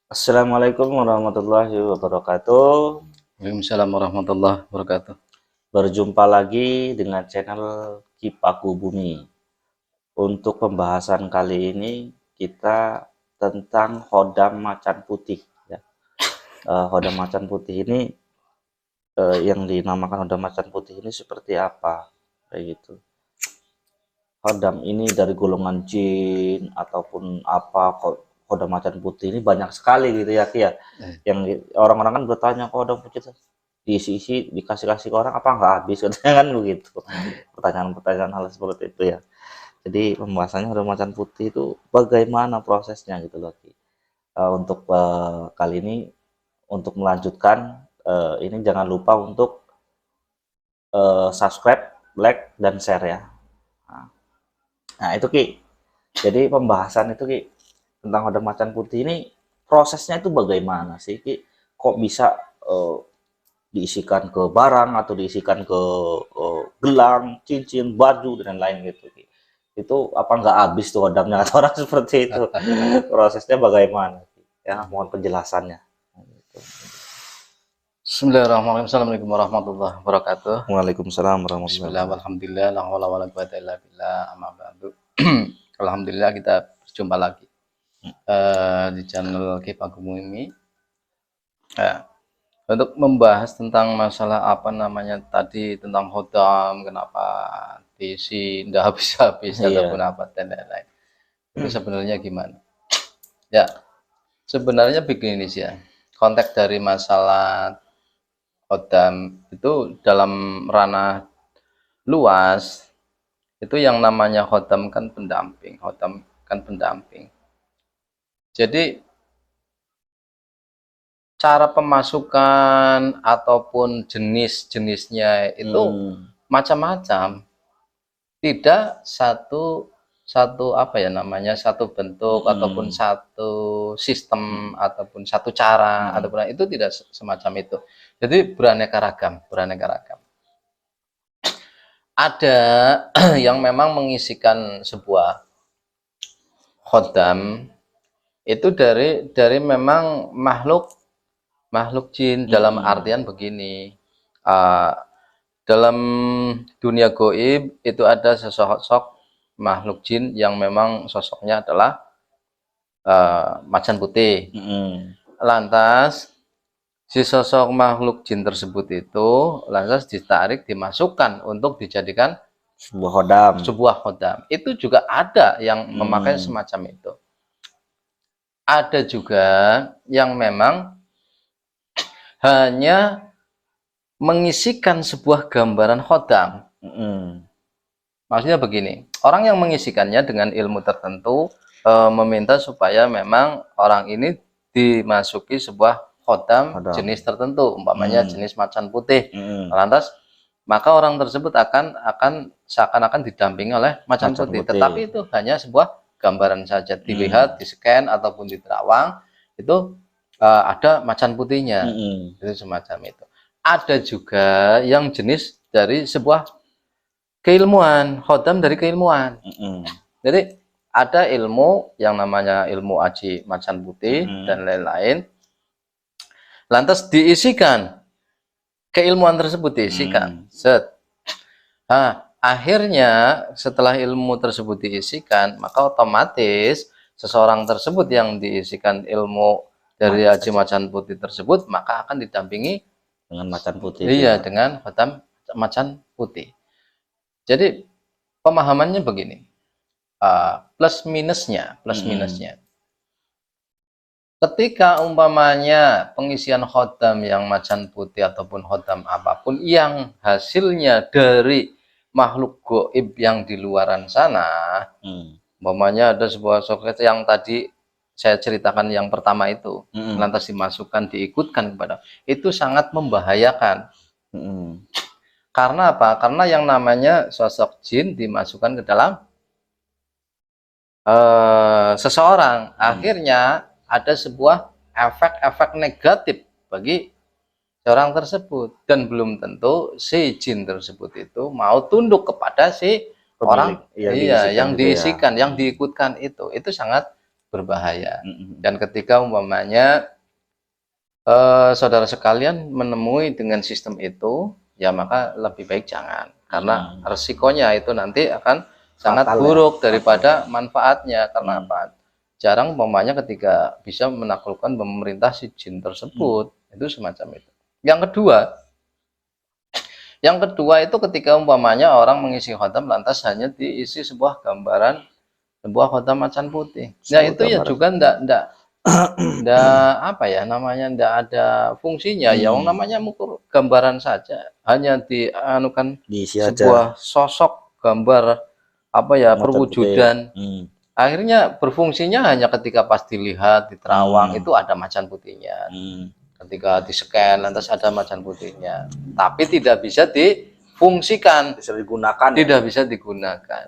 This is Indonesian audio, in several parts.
Assalamualaikum warahmatullahi wabarakatuh. Waalaikumsalam warahmatullahi wabarakatuh. Berjumpa lagi dengan channel Kipaku Bumi. Untuk pembahasan kali ini kita tentang Hodam Macan Putih. Ya. Hodam Macan Putih ini yang dinamakan Hodam Macan Putih ini seperti apa? Kayak gitu. Hodam ini dari golongan jin ataupun apa? Hodam Macan Putih ini banyak sekali gitu ya, Ki ya. Yang orang-orang kan bertanya kok Hodam Putih diisi-isi dikasih-kasih ke orang apa nggak habis katanya kan begitu, pertanyaan-pertanyaan hal seperti itu ya. Jadi pembahasannya udah macan putih itu bagaimana prosesnya gitu loh. Untuk kali ini untuk melanjutkan ini jangan lupa untuk subscribe, like dan share ya. Nah itu Ki, jadi pembahasan itu Ki tentang hodam macan putih ini prosesnya itu bagaimana sih Ki, kok bisa eh, diisikan ke barang atau diisikan ke gelang, cincin, baju dan lain-lain gitu. Itu apa nggak habis tuh hodamnya atau orang seperti itu? Prosesnya bagaimana? Ya, mohon penjelasannya. Bismillahirrahmanirrahim. Assalamualaikum warahmatullahi wabarakatuh. Waalaikumsalam warahmatullahi Bismillah, wabarakatuh. walhamdulillah, la haula wala quwata illa billah, amma ba'du. Alhamdulillah kita berjumpa lagi di channel Kipaku Bumi. Untuk membahas tentang masalah apa namanya tadi tentang hodam, kenapa diisi tidak habis-habis ataupun Iya. apa dan lain-lain. Itu sebenarnya gimana? Ya, sebenarnya begini sih ya. Konteks dari masalah hodam itu dalam ranah luas itu yang namanya hodam kan pendamping, hodam kan pendamping. Jadi cara pemasukan ataupun jenis-jenisnya itu macam-macam, tidak satu satu apa ya namanya satu bentuk ataupun satu sistem ataupun satu cara ataupun itu tidak semacam itu. Jadi beraneka ragam, beraneka ragam. Ada yang memang mengisikan sebuah khodam itu dari memang makhluk jin dalam artian begini, uh, dalam dunia goib itu ada sesosok makhluk jin yang memang sosoknya adalah macan putih. Lantas si sosok makhluk jin tersebut itu lantas ditarik dimasukkan untuk dijadikan sebuah khodam. Itu juga ada yang memakai semacam itu. Ada juga yang memang hanya mengisikan sebuah gambaran khodam. Maksudnya begini, orang yang mengisikannya dengan ilmu tertentu meminta supaya memang orang ini dimasuki sebuah khodam jenis tertentu, umpamanya jenis macan putih. Lantas maka orang tersebut akan seakan-akan didampingi oleh macan putih. Tetapi itu hanya sebuah gambaran saja, dilihat, di-scan ataupun di terawang itu ada macan putihnya. Itu semacam itu. Ada juga yang jenis dari sebuah keilmuan, khodam dari keilmuan. Jadi ada ilmu yang namanya ilmu aji macan putih dan lain-lain. Lantas diisikan keilmuan tersebut diisikan. Set. Nah, akhirnya setelah ilmu tersebut diisikan, maka otomatis seseorang tersebut yang diisikan ilmu dari aji macan putih tersebut, maka akan didampingi dengan macan putih. Iya, dengan khodam macan putih. Jadi pemahamannya begini, plus minusnya. Ketika umpamanya pengisian khodam yang macan putih ataupun khodam apapun yang hasilnya dari makhluk goib yang di luaran sana, umpamanya ada sebuah soket yang tadi saya ceritakan yang pertama itu, lantas dimasukkan, diikutkan kepada, itu sangat membahayakan. Karena apa? Karena yang namanya sosok jin dimasukkan ke dalam seseorang, akhirnya ada sebuah efek-efek negatif bagi seorang tersebut, dan belum tentu si jin tersebut itu mau tunduk kepada si orang yang diisikan, yang diikutkan itu sangat berbahaya. Dan ketika umpamanya saudara sekalian menemui dengan sistem itu, ya maka lebih baik jangan, karena resikonya itu nanti akan sangat buruk daripada manfaatnya. Karena apa? Jarang umpamanya ketika bisa menaklukkan pemerintah si jin tersebut, itu semacam itu. Yang kedua itu ketika umpamanya orang mengisi khotam lantas hanya diisi sebuah gambaran sebuah khotam macan putih. Nah itu ya juga ndak apa ya namanya, ndak ada fungsinya. Ya namanya mengukur gambaran saja, hanya dianukan sebuah sosok gambar apa ya perwujudan. Akhirnya berfungsinya hanya ketika pas dilihat di terawang itu ada macan putihnya. Ketika di scan lantas ada macan putihnya, tapi tidak bisa difungsikan, tidak bisa digunakan.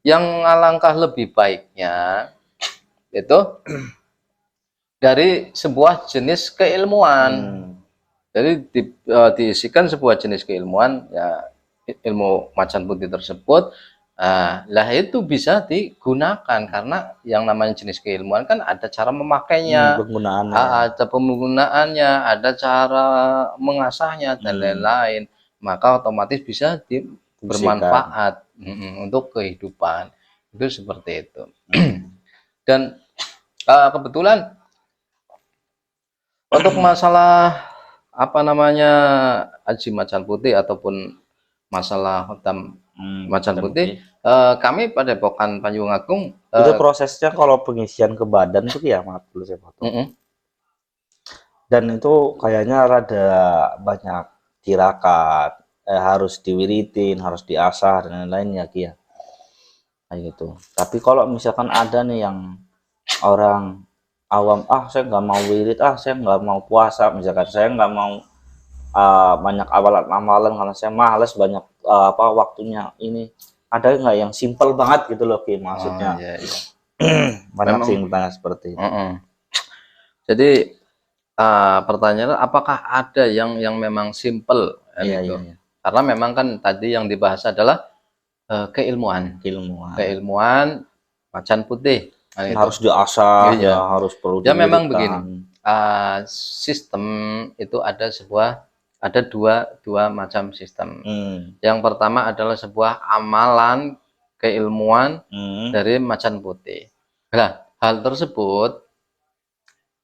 Yang alangkah lebih baiknya itu dari sebuah jenis keilmuan. Jadi diisikan sebuah jenis keilmuan, ya ilmu macan putih tersebut. Lah itu bisa digunakan, karena yang namanya jenis keilmuan kan ada cara memakainya, ada penggunaannya, ada cara mengasahnya dan lain-lain. Maka otomatis bisa bermanfaat untuk kehidupan. Itu seperti itu. Dan kebetulan untuk masalah apa namanya haji macan putih ataupun masalah khotam macan putih, kami pada Padepokan Panjung Agung itu prosesnya kalau pengisian ke badan itu ya, maaf dulu saya potong. Dan itu kayaknya rada banyak tirakat, harus diwiritin, harus diasah dan lain-lain ya Ki ya, kayak gitu. Tapi kalau misalkan ada nih yang orang awam, saya nggak mau wirid, saya nggak mau puasa, misalkan saya nggak mau banyak amalan karena saya males banyak waktunya, ini ada nggak yang simple banget gitu loh Ki, maksudnya. Banyak sih yang bertanya seperti itu. Jadi pertanyaannya apakah ada yang memang simple gitu. Karena memang kan tadi yang dibahas adalah keilmuan macan putih. Harus diasah, harus perlu ya memang begini. Sistem itu ada dua macam sistem. Yang pertama adalah sebuah amalan keilmuan dari macan putih. Nah, hal tersebut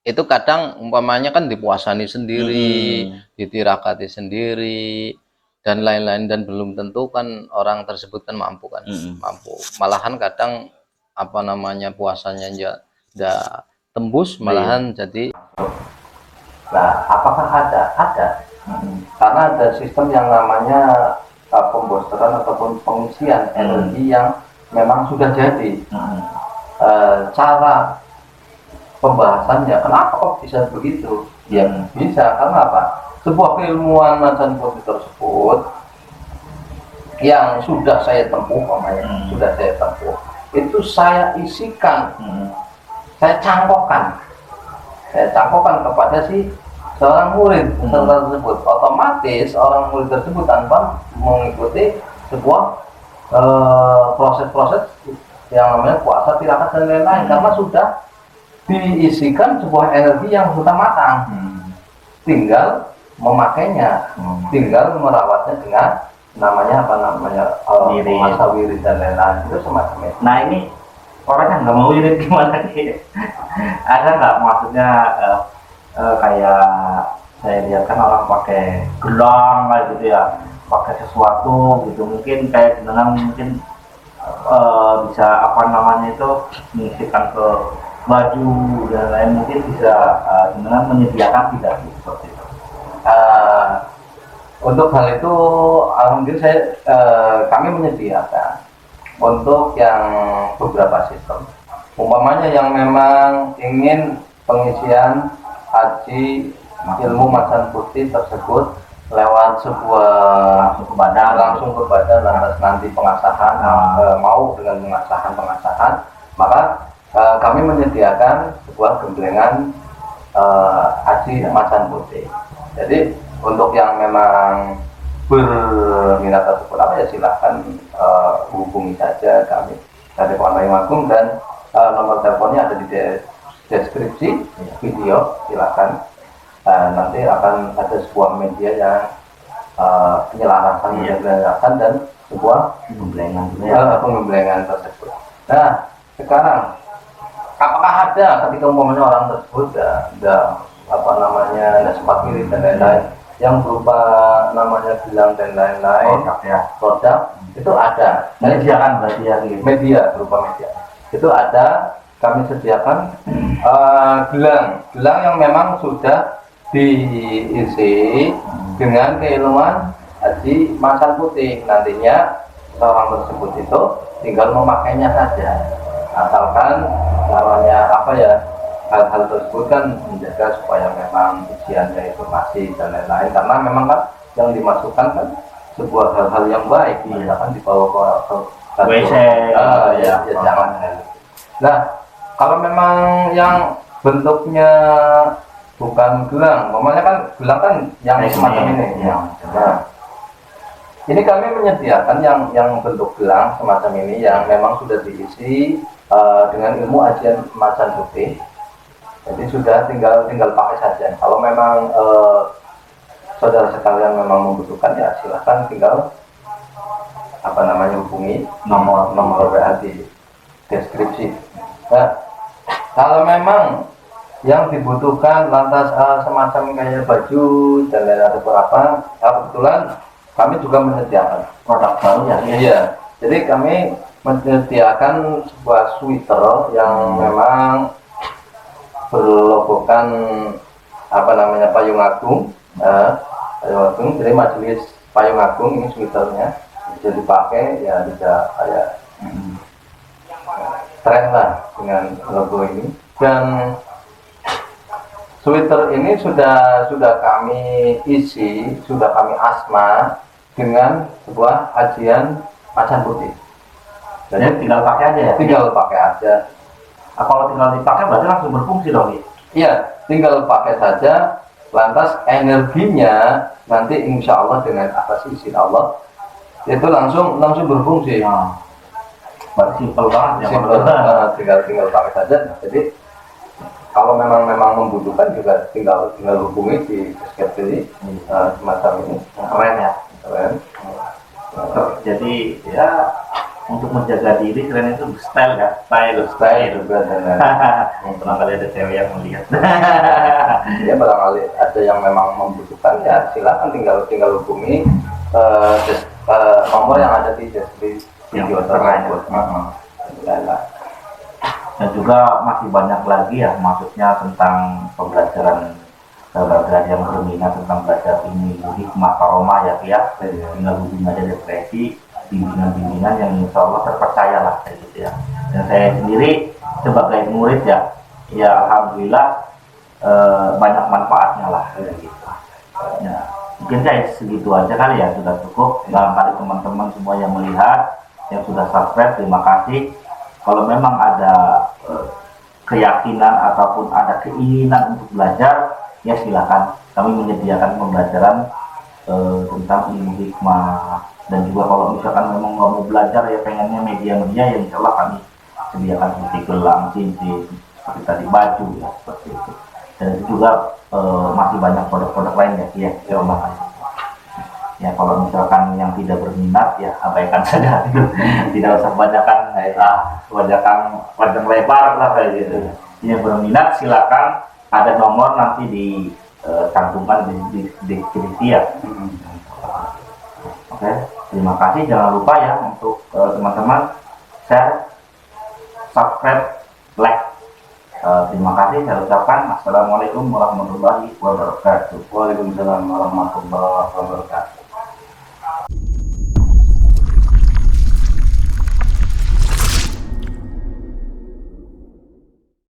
itu kadang umpamanya kan dipuasani sendiri, ditirakati sendiri dan lain-lain, dan belum tentu kan orang tersebut kan mampu kan, mampu. Malahan kadang apa namanya puasanya tidak tembus, malahan jadi. Nah, apakah ada? Karena ada sistem yang namanya pembosteran ataupun pengisian energi yang memang sudah jadi. Cara pembahasannya, kenapa kok bisa begitu? Ya bisa, karena apa? Sebuah keilmuan macan putih tersebut yang sudah saya tempuh, itu saya isikan, saya cangkokkan kepada si seorang murid tersebut. Otomatis orang murid tersebut tanpa mengikuti sebuah proses-proses yang namanya puasa, tirakat dan lain-lain, karena sudah diisikan sebuah energi yang sudah matang. Tinggal memakainya, tinggal merawatnya dengan namanya masa wirid dan lain-lain, itu semacam itu. Nah ini orang yang nggak mau wirid gimana sih? Ada nggak maksudnya kayak saya lihat kan orang pakai gelang kayak gitu ya, pakai sesuatu gitu, mungkin kayak jenengan mungkin bisa apa namanya itu mengisikan ke baju dan lain, mungkin bisa jenengan menyediakan tidak seperti itu. Untuk hal itu alhamdulillah kami menyediakan untuk yang beberapa sistem. Umpamanya yang memang ingin pengisian haji ilmu macan putih tersebut lewat sebuah langsung ke badan lantas nanti pengasahan, mau dengan pengasahan, maka kami menyediakan sebuah gemblengan haji macan putih. Jadi untuk yang memang berminat tersebut ya silahkan hubungi saja kami dari Padepokan Panjung Agung, dan nomor teleponnya ada di deskripsi video, silakan. Nanti akan ada sebuah media yang penyelarasan dan sebuah pengembelengan tersebut. Nah, sekarang apakah ada ketika umpamanya orang tersebut ada sempat mirip dan lain-lain yang berupa namanya gelang dan lain-lain, produk itu ada. Menyediakan berarti ya gitu. Media berupa media itu ada, kami sediakan gelang yang memang sudah diisi dengan keilmuan Haji Macan Putih. Nantinya orang tersebut itu tinggal memakainya saja, asalkan namanya hal-hal tersebut kan menjaga supaya memang isiannya itu masih dan lain-lain, karena memang kan yang dimasukkan kan sebuah hal-hal yang baik, misalkan dibawa ke WC, ya jangan. Nah, kalau memang yang bentuknya bukan gelang, namanya kan gelang kan yang semacam ini. Nah, ini kami menyediakan yang bentuk gelang semacam ini yang memang sudah diisi dengan ilmu ajian Macan Putih. Jadi sudah tinggal pakai saja. Kalau memang saudara sekalian memang membutuhkan, ya silahkan tinggal hubungi nomor WA di deskripsi. Nah, kalau memang yang dibutuhkan lantas semacam kayak baju dan lain ataupun apa, kebetulan kami juga menyediakan Produk baru ya. Iya, jadi kami menyediakan sebuah sweater yang memang berlogokan Payung Agung, Payung Agung. Jadi majelis Payung Agung ini sweaternya bisa dipakai, ya bisa kayak keren lah dengan logo ini. Dan sweater ini sudah kami isi, sudah kami asma dengan sebuah ajian Macan Putih. Jadi tinggal pakai aja ya. Tinggal pakai aja. Kalau tinggal dipakai berarti langsung berfungsi dong. Iya, tinggal pakai saja. Lantas energinya nanti insya Allah dengan atas izin Allah itu langsung berfungsi. Berarti simpel banget ya. Tinggal pakai saja. Jadi kalau memang membutuhkan juga tinggal hubungi di deskripsi semacam ini. Keren ya. Keren. Jadi ya untuk menjaga diri keren itu style juga dan barangkali ada cewek yang melihat. ya barangkali ada yang memang membutuhkan, ya silakan tinggal hubungi nomor yang ada di deskripsi video tersebut. Dan juga masih banyak lagi ya, maksudnya tentang pembelajaran bagi yang berminat tentang belajar ini hikmah karomah ya, tinggal hubungi aja depresi bimbingan yang insya Allah terpercaya lah kayak gitu ya. Dan saya sendiri sebagai murid ya alhamdulillah banyak manfaatnya lah kayak gitu. Ya, mungkin saya segitu aja kali ya, sudah cukup. Barangkali teman-teman semua yang melihat, yang sudah subscribe, terima kasih. Kalau memang ada keyakinan ataupun ada keinginan untuk belajar, ya silakan. Kami menyediakan pembelajaran tentang ilmu hikmah. Dan juga kalau misalkan memang nggak mau belajar, ya pengennya media-media, yang insya Allah kami sediakan seperti gelang, cincin, seperti tadi baju ya, seperti itu. Dan itu juga masih banyak produk-produk lain ya, ya kalau misalkan yang tidak berminat, ya abaikan saja gitu. Tidak usah kebanyakan panjang lebar lah kayak gitu. Yang berminat silakan, ada nomor nanti dicantumkan di deskripsi ya. Oke, terima kasih. Jangan lupa ya untuk teman-teman share, subscribe, like. Terima kasih. Saya ucapkan assalamualaikum warahmatullahi wabarakatuh. Waalaikumsalam warahmatullahi wabarakatuh.